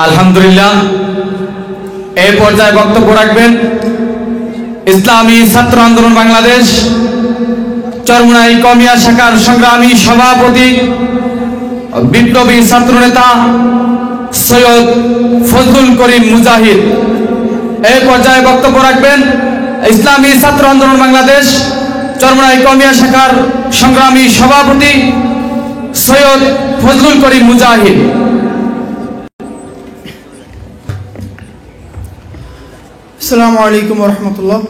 আলহামদুলিল্লাহ। এই পর্যায়ে বক্তব্য রাখবেন ইসলামী ছাত্র আন্দোলন বাংলাদেশ চরমোনাই কওমিয়া শাখার সংগ্রামী সভাপতি বিপ্লবী ছাত্রনেতা সৈয়দ ফজলুল করিম মুজাহিদ। এই পর্যায়ে বক্তব্য রাখবেন ইসলামী ছাত্র আন্দোলন বাংলাদেশ চরমোনাই কওমিয়া শাখার সংগ্রামী সভাপতি সৈয়দ ফজলুল করিম মুজাহিদ। আসসালামু আলাইকুম ওয়া রাহমাতুল্লাহ।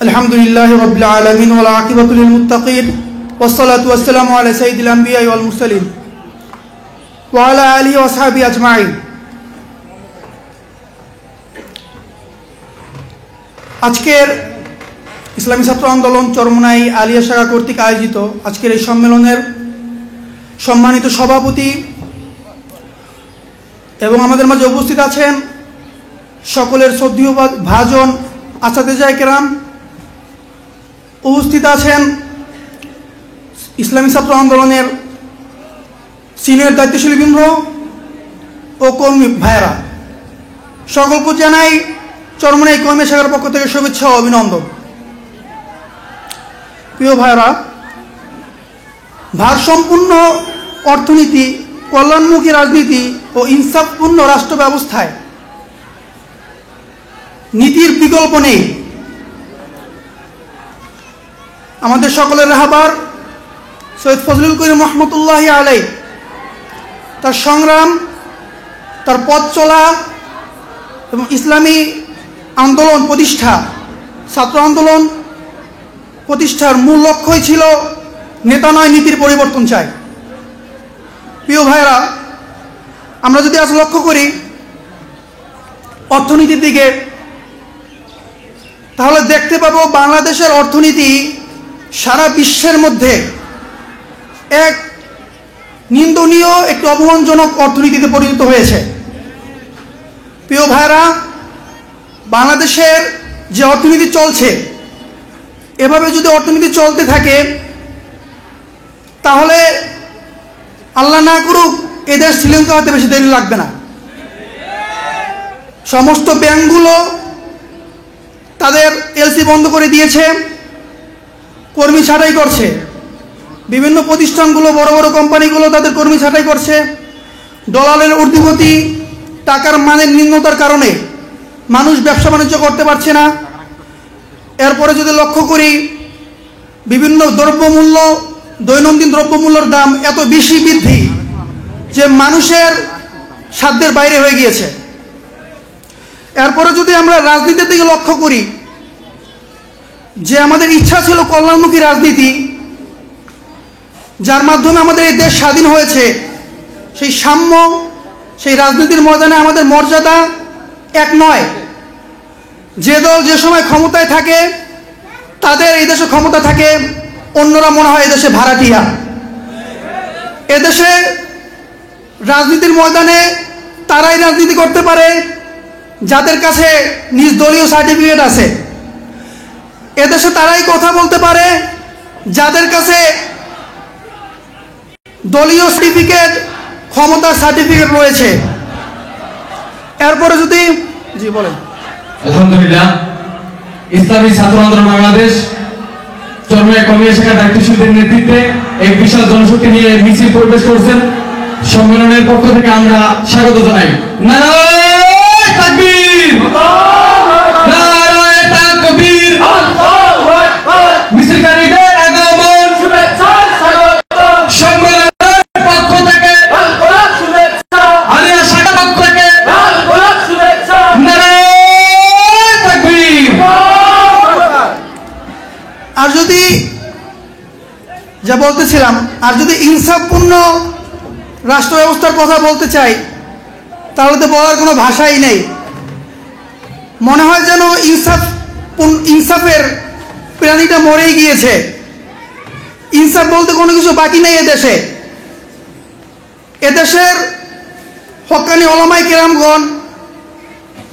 আলহামদুলিল্লাহি রাব্বিল আলামিন ওয়াল আকিবাতু লিল মুত্তাকিন ওয়াস সালাতু ওয়াস সালামু আলা সাইয়্যিদিল আমবিয়া ওয়াল মুরসালিন ওয়া আলা আলিহি ওয়া সাহবিহি আজমাইন। আজকের ইসলামী ছাত্র আন্দোলন চরমোনাই আলিয়া শাখা কর্তৃক আয়োজিত আজকের এই সম্মেলনের সম্মানিত সভাপতি এবং আমাদের মাঝে উপস্থিত আছেন সকলের শ্রদ্ধেয় ভাজন আসাতেজায়ে কেরাম, উপস্থিত আছেন ইসলামী ছাত্র আন্দোলনের সিনিয়র দায়িত্বশীলবৃন্দ ও কর্মী ভাইয়েরা, সকলকে জানাই চরমোনাই কওমিয়া শাখার পক্ষ থেকে শুভেচ্ছা ও অভিনন্দন। প্রিয় ভাইয়েরা, ভারসম্পূর্ণ অর্থনীতি, কল্যাণমুখী রাজনীতি ও ইনসাফপূর্ণ রাষ্ট্র ব্যবস্থায় নীতির বিকল্প নেই। আমাদের সকলের রাহবার সৈয়দ ফজলুল করিম রহমতুল্লাহি আলাইহি তার সংগ্রাম, তার পথ চলা এবং ইসলামী আন্দোলন প্রতিষ্ঠা, ছাত্র আন্দোলন প্রতিষ্ঠার মূল লক্ষ্যই ছিল নেতা নয় নীতির পরিবর্তন চাই। প্রিয় ভাইরা, আমরা যদি আজ লক্ষ্য করি অর্থনীতির দিকে, তাহলে দেখতে পাবো বাংলাদেশের অর্থনীতি সারা বিশ্বের মধ্যে এক নিন্দনীয়, একটি অপমানজনক অর্থনীতিতে পরিণত হয়েছে। প্রিয় ভাইরা, বাংলাদেশের যে অর্থনীতি চলছে, এভাবে যদি অর্থনীতি চলতে থাকে তাহলে আল্লাহ না করুক এদেশ শ্রীলঙ্কা হতে বেশি দেরি লাগবে না। সমস্ত ব্যাংকগুলো তাদের এলসি বন্ধ করে দিয়েছে, কর্মী ছাঁটাই করছে। বিভিন্ন প্রতিষ্ঠানগুলো, বড় বড় কোম্পানিগুলো তাদের কর্মী ছাঁটাই করছে। ডলারের ঊর্ধ্বগতি, টাকার মানের নিম্নতার কারণে মানুষ ব্যবসা বাণিজ্য করতে পারছে না। এরপরে যদি লক্ষ্য করি, বিভিন্ন দ্রব্যমূল্য, দৈনন্দিন দ্রব্যমূল্যের দাম এত বেশি বৃদ্ধি যে মানুষের সাধ্যের বাইরে হয়ে গিয়েছে। এরপরে যদি আমরা রাজনীতির দিকে লক্ষ্য করি, যে আমাদের ইচ্ছা ছিল কল্যাণমুখী রাজনীতি, যার মাধ্যমে আমাদের এই দেশ স্বাধীন হয়েছে, সেই সাম্য, সেই রাজনীতির ময়দানে আমাদের মর্যাদা এক নয়। যে দল যে সময় ক্ষমতায় থাকে তাদের এই দেশে ক্ষমতা থাকে, অন্যরা মনে হয় এদেশে ভাড়াটিয়া। এদেশে রাজনীতির ময়দানে তারাই রাজনীতি করতে পারে যাদের কাছে নিজ দলীয় সার্টিফিকেট আছে। এদেশে তারাই কথা বলতে পারে যাদের কাছে দলীয় সার্টিফিকেট, ক্ষমতার সার্টিফিকেট রয়েছে। এরপরে যদি জি বলেন। আলহামদুলিল্লাহ। ইসলামী ছাত্র আন্দোলন বাংলাদেশ চরমোনাই কওমিয়া শাখার দায়িত্বশীলদের নেতৃত্বে এক বিশাল জনশক্তি নিয়ে মিছিল পরিবেশ করছেন। সম্মেলনের পক্ষ থেকে আমরা স্বাগত জানাই। নারায়ে তাকবীর, নারায়ে তাকবীর, আল্লাহু আকবার। মিছিলকারীদের আগমন, শুভেচ্ছা স্বাগতম। সম্মেলনের পক্ষ থেকে আলগোলাপ শুভেচ্ছা, আলিয়া শাখার পক্ষ থেকে আলগোলাপ শুভেচ্ছা। নারায়ে তাকবীর। আর যদি যা বলতেছিলাম, আর যদি ইনসাফপূর্ণ রাষ্ট্র ব্যবস্থার কথা বলতে চাই, তাহলে তো বলার কোনো ভাষাই নেই। মনে হয় যেন ইনসাফের প্রাণীটা মরেই গিয়েছে। ইনসাফ বলতে কোনো কিছু বাকি নেই এদেশে। এদেশের হক্কানি ওলামায়ে কেরামগণ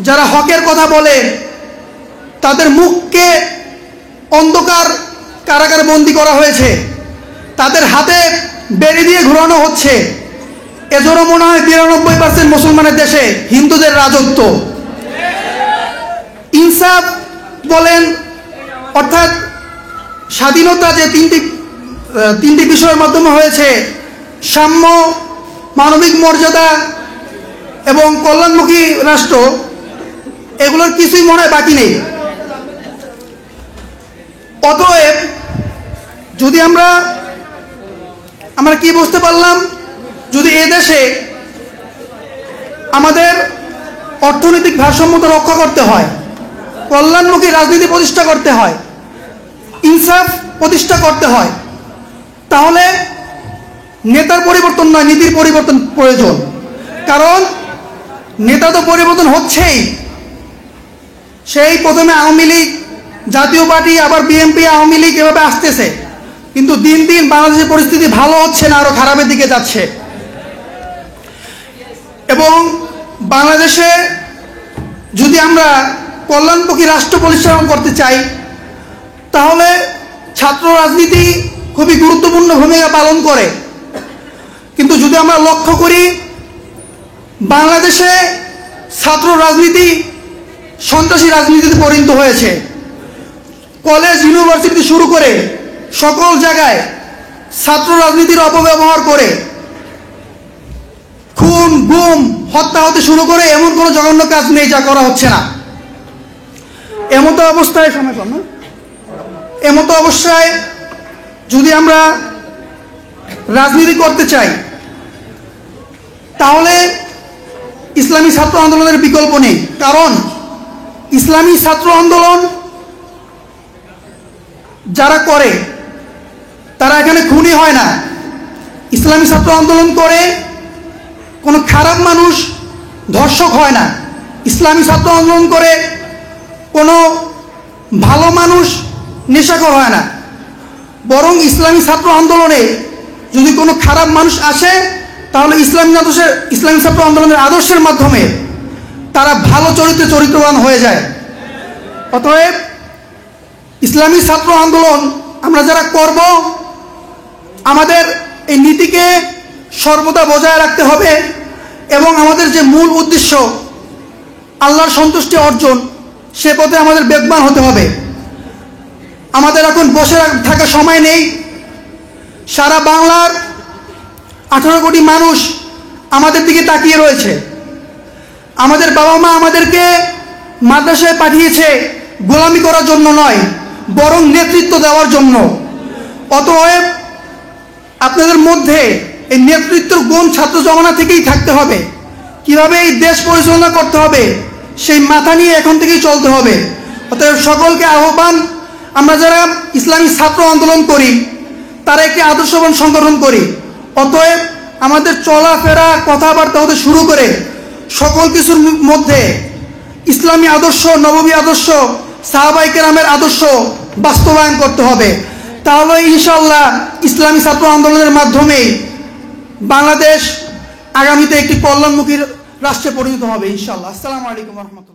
যারা হকের কথা বলে, তাদের মুখকে অন্ধকার কারাগারে বন্দী করা হয়েছে, তাদের হাতে বেড়ি দিয়ে ঘোরানো হচ্ছে। এজন্য মনে হয় 92% মুসলমানের দেশে হিন্দুদের রাজত্ব। ইনসাফ বলেন, অর্থাৎ স্বাধীনতা যে তিনটি বিষয়ের মাধ্যমে হয়েছে, সাম্য, মানবিক মর্যাদা এবং কল্যাণমুখী রাষ্ট্র, এগুলোর কিছুই মনে হয় বাকি নেই। অতএব যদি আমরা কি বুঝতে পারলাম, যদি এদেশে আমাদের অর্থনৈতিক ভারসাম্যতা রক্ষা করতে হয়, কল্যাণমুখী রাজনীতি প্রতিষ্ঠা করতে হয়, ইনসাফ প্রতিষ্ঠা করতে হয়, তাহলে নেতার পরিবর্তন নয়, নীতির পরিবর্তন প্রয়োজন। কারণ নেতা তো পরিবর্তন হচ্ছেই। সেই প্রথমে আওয়ামী লীগ, জাতীয় পার্টি, আবার বিএনপি, আওয়ামী লীগ এভাবে আসতেছে, কিন্তু দিন দিন বাংলাদেশের পরিস্থিতি ভালো হচ্ছে না, আরো খারাপের দিকে যাচ্ছে। এবং বাংলাদেশে যদি আমরা কল্যাণমুখী রাষ্ট্র পরিচালনা করতে চাই, তাহলে ছাত্র রাজনীতি খুবই গুরুত্বপূর্ণ ভূমিকা পালন করে। কিন্তু যদি আমরা লক্ষ্য করি, বাংলাদেশে ছাত্র রাজনীতি সন্ত্রাসী রাজনীতিতে পরিণত হয়েছে। কলেজ, ইউনিভার্সিটি শুরু করে সকল জায়গায় ছাত্র রাজনীতির অপব্যবহার করে খুন, গুম, হত্যা হতে শুরু করে এমন কোনো জঘন্য কাজ নেই যা করা হচ্ছে না। এমতো অবস্থায় যদি আমরা রাজনীতি করতে চাই, তাহলে ইসলামী ছাত্র আন্দোলনের বিকল্প নেই। কারণ ইসলামী ছাত্র আন্দোলন যারা করে তারা এখানে খুনি হয় না। ইসলামী ছাত্র আন্দোলন করে কোনো খারাপ মানুষ ধর্ষক হয় না। ইসলামী ছাত্র আন্দোলন করে কোনো ভালো মানুষ নেশাখোর হয় না। বরং ইসলামী ছাত্র আন্দোলনে যদি কোনো খারাপ মানুষ আসে, তাহলে ইসলামী ছাত্র আন্দোলনের আদর্শের মাধ্যমে তারা ভালো চরিত্রবান হয়ে যায়। অতএব ইসলামী ছাত্র আন্দোলন আমরা যারা করব, আমাদের এই নীতিকে সর্বদা বজায় রাখতে হবে এবং আমাদের যে মূল উদ্দেশ্য আল্লাহর সন্তুষ্টি অর্জন, সে পথে আমাদের বেগবান হতে হবে। আমাদের এখন বসে থাকার সময় নেই। সারা বাংলার 18 কোটি মানুষ আমাদের দিকে তাকিয়ে রয়েছে। আমাদের বাবা মা আমাদেরকে মাদ্রাসায় পাঠিয়েছে গোলামি করার জন্য নয়, বরং নেতৃত্ব দেওয়ার জন্য। অতএব আপনাদের মধ্যে এই নেতৃত্বের গুণ ছাত্র জমানা থেকেই থাকতে হবে। কিভাবে এই দেশ পরিচালনা করতে হবে সেই মাথা নিয়ে এখন থেকেই চলতে হবে। অতএব সকলকে আহ্বান, আমরা যারা ইসলামী ছাত্র আন্দোলন করি তারা একটি আদর্শবান সংগঠন করি। অতএব আমাদের চলাফেরা, কথাবার্তা হতে শুরু করে সকল কিছুর মধ্যে ইসলামী আদর্শ, নববী আদর্শ, সাহাবায়ে কেরামের আদর্শ বাস্তবায়ন করতে হবে। তাহলে ইনশাআল্লাহ ইসলামী ছাত্র আন্দোলনের মাধ্যমে বাংলাদেশ আগামীতে একটি কল্যাণমুখী রাষ্ট্রে পরিণত হবে ইনশাআল্লাহ। আসসালামু আলাইকুম ওয়া রাহমাতুল্লাহ।